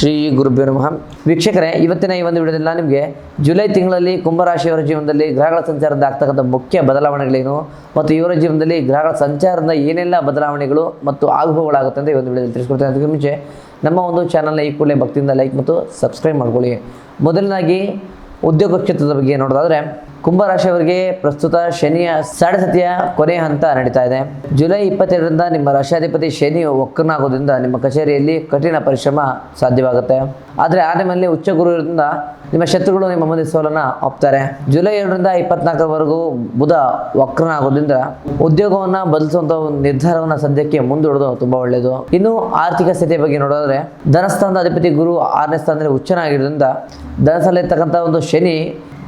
ಶ್ರೀ ಗುರುಭ್ಯೋ ನಮಃ. ವೀಕ್ಷಕರೇ, ಇವತ್ತಿನ ಈ ಒಂದು ವಿಡಿಯೋದಲ್ಲಿ ನಿಮಗೆ ಜುಲೈ ತಿಂಗಳಲ್ಲಿ ಕುಂಭರಾಶಿಯವರ ಜೀವನದಲ್ಲಿ ಗ್ರಹಗಳ ಸಂಚಾರದಿಂದ ಆಗ್ತಕ್ಕಂಥ ಮುಖ್ಯ ಬದಲಾವಣೆಗಳೇನು ಮತ್ತು ಇವರ ಜೀವನದಲ್ಲಿ ಗ್ರಹಗಳ ಸಂಚಾರದಿಂದ ಏನೆಲ್ಲ ಬದಲಾವಣೆಗಳು ಮತ್ತು ಆಗುಹೋಗುಗಳಾಗುತ್ತೆ ಅಂತ ಈ ಒಂದು ವಿಡಿಯೋದಲ್ಲಿ ತಿಳಿಸ್ಕೊಡ್ತೇನೆ. ಅದಕ್ಕೆ ಮುಂಚೆ ನಮ್ಮ ಒಂದು ಚಾನಲ್ನ ಈ ಕೂಡಲೇ ಭಕ್ತಿಯಿಂದ ಲೈಕ್ ಮತ್ತು ಸಬ್ಸ್ಕ್ರೈಬ್ ಮಾಡ್ಕೊಳ್ಳಿ. ಮೊದಲನಾಗಿ ಉದ್ಯೋಗ ಕ್ಷೇತ್ರದ ಬಗ್ಗೆ ನೋಡೋದಾದರೆ, ಕುಂಭರಾಶಿಯವರಿಗೆ ಪ್ರಸ್ತುತ ಶನಿಯ ಸಾಡೆಸತಿಯ ಕೊನೆಯ ಹಂತ ನಡೀತಾ ಇದೆ. ಜುಲೈ 22ರಿಂದ ನಿಮ್ಮ ರಾಶಿಯಾಧಿಪತಿ ಶನಿ ವಕ್ರನಾಗೋದ್ರಿಂದ ನಿಮ್ಮ ಕಚೇರಿಯಲ್ಲಿ ಕಠಿಣ ಪರಿಶ್ರಮ ಸಾಧ್ಯವಾಗುತ್ತೆ. ಆದರೆ ಆರನೇ ಉಚ್ಚ ಗುರು ಇರೋದ್ರಿಂದ ನಿಮ್ಮ ಶತ್ರುಗಳು ನಿಮ್ಮ ಮುಂದೆ ಸೋಲನ್ನು ಒಪ್ತಾರೆ. ಜುಲೈ 2ರಿಂದ 24ರವರೆಗೂ ಬುಧ ವಕ್ರನಾಗೋದ್ರಿಂದ ಉದ್ಯೋಗವನ್ನು ಬದಲಿಸುವಂಥ ಒಂದು ನಿರ್ಧಾರವನ್ನು ಸದ್ಯಕ್ಕೆ ಮುಂದೂಡೋದು ತುಂಬ ಒಳ್ಳೆಯದು. ಇನ್ನು ಆರ್ಥಿಕ ಸ್ಥಿತಿಯ ಬಗ್ಗೆ ನೋಡೋದಾದರೆ, ಧನಸ್ಥಾನದ ಅಧಿಪತಿ ಗುರು 6ನೇ ಸ್ಥಾನದಲ್ಲಿ ಉಚ್ಚನಾಗಿರೋದ್ರಿಂದ ಧನಸಲ್ಲಿರ್ತಕ್ಕಂಥ ಒಂದು ಶನಿ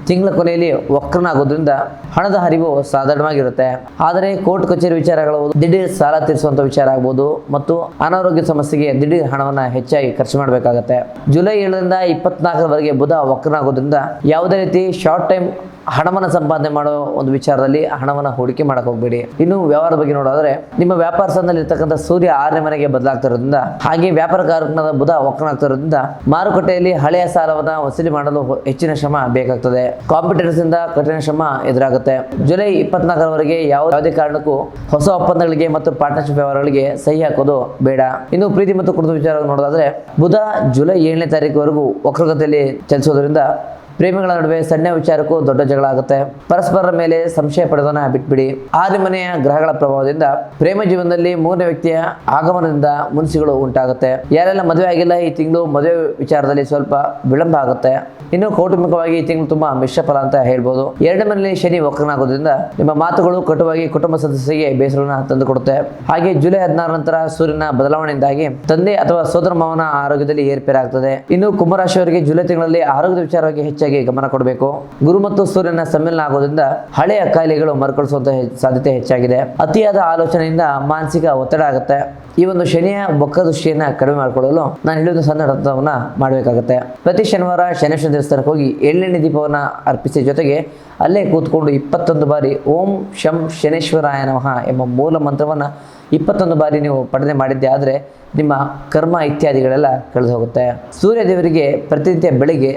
ತಿಂಗಳ ಕೊನೆಯಲ್ಲಿ ವಕ್ರನಾಗೋದ್ರಿಂದ ಹಣದ ಹರಿವು ಸಾಧಾರಣವಾಗಿರುತ್ತೆ. ಆದರೆ ಕೋರ್ಟ್ ಕಚೇರಿ ವಿಚಾರಗಳು, ದಿಢೀರ್ ಸಾಲ ತೀರಿಸುವಂಥ ವಿಚಾರ ಆಗ್ಬೋದು ಮತ್ತು ಅನಾರೋಗ್ಯ ಸಮಸ್ಯೆಗೆ ದಿಢೀರ್ ಹಣವನ್ನು ಹೆಚ್ಚಾಗಿ ಖರ್ಚು ಮಾಡಬೇಕಾಗತ್ತೆ. ಜುಲೈ 7ರಿಂದ 24ರವರೆಗೆ ಬುಧ ವಕ್ರನಾಗೋದ್ರಿಂದ ಯಾವುದೇ ರೀತಿ ಶಾರ್ಟ್ ಟೈಮ್ ಹಣವನ್ನು ಸಂಪಾದನೆ ಮಾಡೋ ಒಂದು ವಿಚಾರದಲ್ಲಿ ಹಣವನ್ನು ಹೂಡಿಕೆ ಮಾಡಕ್ಕೆ ಹೋಗಬೇಡಿ. ಇನ್ನು ವ್ಯವಹಾರದ ಬಗ್ಗೆ ನೋಡೋದಾದ್ರೆ, ನಿಮ್ಮ ವ್ಯಾಪಾರ ಸ್ಥಾನದಲ್ಲಿ ಇರ್ತಕ್ಕಂಥ ಸೂರ್ಯ 6ನೇ ಮನೆಗೆ ಬದಲಾಗ್ತಿರೋದ್ರಿಂದ ಹಾಗೆ ವ್ಯಾಪಾರಕಾರಕನಾದ ಬುಧ ವಕ್ರನಾಗ್ತಿರೋದ್ರಿಂದ ಮಾರುಕಟ್ಟೆಯಲ್ಲಿ ಹಳೆಯ ಸಾಲವನ್ನು ವಸೂಲಿ ಮಾಡಲು ಹೆಚ್ಚಿನ ಶ್ರಮ ಬೇಕಾಗ್ತದೆ. ಕಾಂಪಿಟೇಟರ್ಸ್ ಇಂದ ಕಠಿಣ ಶ್ರಮ ಎದುರಾಗುತ್ತೆ. ಜುಲೈ 24ರವರೆಗೆ ಯಾವುದೇ ಕಾರಣಕ್ಕೂ ಹೊಸ ಒಪ್ಪಂದಗಳಿಗೆ ಮತ್ತು ಪಾರ್ಟ್ನರ್ಶಿಪ್ ವ್ಯವಹಾರಗಳಿಗೆ ಸಹಿ ಹಾಕೋದು ಬೇಡ. ಇನ್ನು ಪ್ರೀತಿ ಮತ್ತು ಕುಟುಂಬ ವಿಚಾರ ನೋಡೋದಾದ್ರೆ, ಬುಧ ಜುಲೈ 7ನೇ ತಾರೀಕುವರೆಗೂ ವಕ್ರಗತಿಯಲ್ಲಿ ಚಲಿಸೋದ್ರಿಂದ ಪ್ರೇಮಿಗಳ ನಡುವೆ ಸಣ್ಣ ವಿಚಾರಕ್ಕೂ ದೊಡ್ಡ ಜಗಳ ಆಗುತ್ತೆ. ಪರಸ್ಪರರ ಮೇಲೆ ಸಂಶಯ ಪಡೆದನ್ನ ಬಿಟ್ಬಿಡಿ. 6ನೇ ಮನೆಯ ಗ್ರಹಗಳ ಪ್ರಭಾವದಿಂದ ಪ್ರೇಮ ಜೀವನದಲ್ಲಿ 3ನೇ ವ್ಯಕ್ತಿಯ ಆಗಮನದಿಂದ ಮುನ್ಸಿಗಳು ಉಂಟಾಗುತ್ತೆ. ಯಾರೆಲ್ಲ ಮದುವೆ ಆಗಿಲ್ಲ, ಈ ತಿಂಗಳು ಮದುವೆ ವಿಚಾರದಲ್ಲಿ ಸ್ವಲ್ಪ ವಿಳಂಬ ಆಗುತ್ತೆ. ಇನ್ನು ಕೌಟುಂಬಿಕವಾಗಿ ಈ ತಿಂಗಳು ತುಂಬಾ ಮಿಶ್ರ ಫಲ ಅಂತ ಹೇಳ್ಬೋದು. 2ನೇ ಮನೆಯಲ್ಲಿ ಶನಿ ವಕ್ರನಾಗೋದ್ರಿಂದ ನಿಮ್ಮ ಮಾತುಗಳು ಕಟುವಾಗಿ ಕುಟುಂಬ ಸದಸ್ಯರಿಗೆ ಬೇಸರವನ್ನು ತಂದುಕೊಡುತ್ತೆ. ಹಾಗೆ ಜುಲೈ 16 ನಂತರ ಸೂರ್ಯನ ಬದಲಾವಣೆಯಿಂದಾಗಿ ತಂದೆ ಅಥವಾ ಸೋದರ ಮಾವನ ಆರೋಗ್ಯದಲ್ಲಿ ಏರ್ಪೇರಾಗ್ತದೆ. ಇನ್ನು ಕುಂಭರಾಶಿಯವರಿಗೆ ಜುಲೈ ತಿಂಗಳಲ್ಲಿ ಆರೋಗ್ಯದ ವಿಚಾರವಾಗಿ ಹೆಚ್ಚಾಗಿ ಗಮನ ಕೊಡಬೇಕು. ಗುರು ಮತ್ತು ಸೂರ್ಯನ ಸಮ್ಮಿಲನ ಆಗೋದ್ರಿಂದ ಹಳೆಯ ಕಾಯಿಲೆಗಳು ಮರುಕಳಿಸುವಂತ ಸಾಧ್ಯತೆ ಹೆಚ್ಚಾಗಿದೆ. ಅತಿಯಾದ ಆಲೋಚನೆಯಿಂದ ಮಾನಸಿಕ ಒತ್ತಡ ಆಗುತ್ತೆ. ಈ ಒಂದು ಶನಿಯ ಬೊಕ್ಕದೃಷ್ಟಿಯನ್ನ ಕಡಿಮೆ ಮಾಡಿಕೊಳ್ಳಲು ನಾನು ಹೇಳಿದ ಸಣ್ಣ ಮಾಡಬೇಕಾಗುತ್ತೆ. ಪ್ರತಿ ಶನಿವಾರ ಶನೇಶ್ವರ ದೇವಸ್ಥಾನಕ್ಕೆ ಹೋಗಿ ಎಳ್ಳೆಣ್ಣೆ ದೀಪವನ್ನು ಅರ್ಪಿಸಿ ಜೊತೆಗೆ ಅಲ್ಲೇ ಕೂತ್ಕೊಂಡು 21 ಬಾರಿ ಓಂ ಶಂ ಶನೇಶ್ವರಾಯ ನಮಃ ಎಂಬ ಮೂಲ ಮಂತ್ರವನ್ನು 21 ಬಾರಿ ನೀವು ಪಠನೆ ಮಾಡಿದ್ದೆ ಆದರೆ ನಿಮ್ಮ ಕರ್ಮ ಇತ್ಯಾದಿಗಳೆಲ್ಲ ಕಳೆದು ಹೋಗುತ್ತೆ. ಸೂರ್ಯ ದೇವರಿಗೆ ಪ್ರತಿನಿತ್ಯ ಬೆಳಿಗ್ಗೆ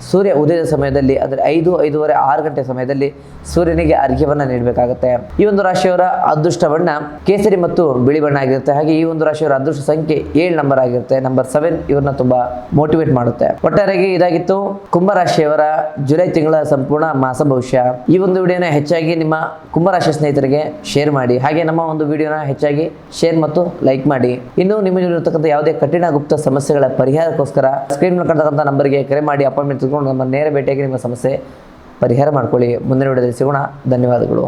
ಸೂರ್ಯ ಉದಯದ ಸಮಯದಲ್ಲಿ ಅಂದರೆ 5, 5:30, 6 ಗಂಟೆ ಸಮಯದಲ್ಲಿ ಸೂರ್ಯನಿಗೆ ಅರ್ಘ್ಯವನ್ನು ನೀಡಬೇಕಾಗುತ್ತೆ. ಈ ಒಂದು ರಾಶಿಯವರ ಅದೃಷ್ಟ ಬಣ್ಣ ಕೇಸರಿ ಮತ್ತು ಬಿಳಿ ಬಣ್ಣ ಆಗಿರುತ್ತೆ. ಹಾಗೆ ಈ ಒಂದು ರಾಶಿಯವರ ಅದೃಷ್ಟ ಸಂಖ್ಯೆ 7 ನಂಬರ್ ಆಗಿರುತ್ತೆ. ನಂಬರ್ 7 ಇವ್ರನ್ನ ತುಂಬಾ ಮೋಟಿವೇಟ್ ಮಾಡುತ್ತೆ. ಒಟ್ಟಾರೆಯಾಗಿ ಇದಾಗಿತ್ತು ಕುಂಭರಾಶಿಯವರ ಜುಲೈ ತಿಂಗಳ ಸಂಪೂರ್ಣ ಮಾಸ ಭವಿಷ್ಯ. ಈ ಒಂದು ವಿಡಿಯೋನ ಹೆಚ್ಚಾಗಿ ನಿಮ್ಮ ಕುಂಭರಾಶಿ ಸ್ನೇಹಿತರಿಗೆ ಶೇರ್ ಮಾಡಿ. ಹಾಗೆ ನಮ್ಮ ಒಂದು ವಿಡಿಯೋನ ಹೆಚ್ಚಾಗಿ ಶೇರ್ ಮತ್ತು ಲೈಕ್ ಮಾಡಿ. ಇನ್ನು ನಿಮ್ಮಲ್ಲಿರತಕ್ಕಂಥ ಯಾವುದೇ ಕಠಿಣ ಗುಪ್ತ ಸಮಸ್ಯೆಗಳ ಪರಿಹಾರಕ್ಕೋಸ್ಕರ ಸ್ಕ್ರೀನ್ ಮಾಡ್ತಕ್ಕಂಥ ನಂಬರ್ಗೆ ಕರೆ ಮಾಡಿ ಅಪಾಯಿಂಟ್ಮೆಂಟ್ ತೆಗೆದುಕೊಂಡು ನಮ್ಮ ನೇರ ಭೇಟಿಯಾಗಿ ನಿಮ್ಮ ಸಮಸ್ಯೆ ಪರಿಹಾರ ಮಾಡ್ಕೊಳ್ಳಿ. ಮುಂದಿನ ವಿಡಿಯೋದಲ್ಲಿ ಸಿಗೋಣ. ಧನ್ಯವಾದಗಳು.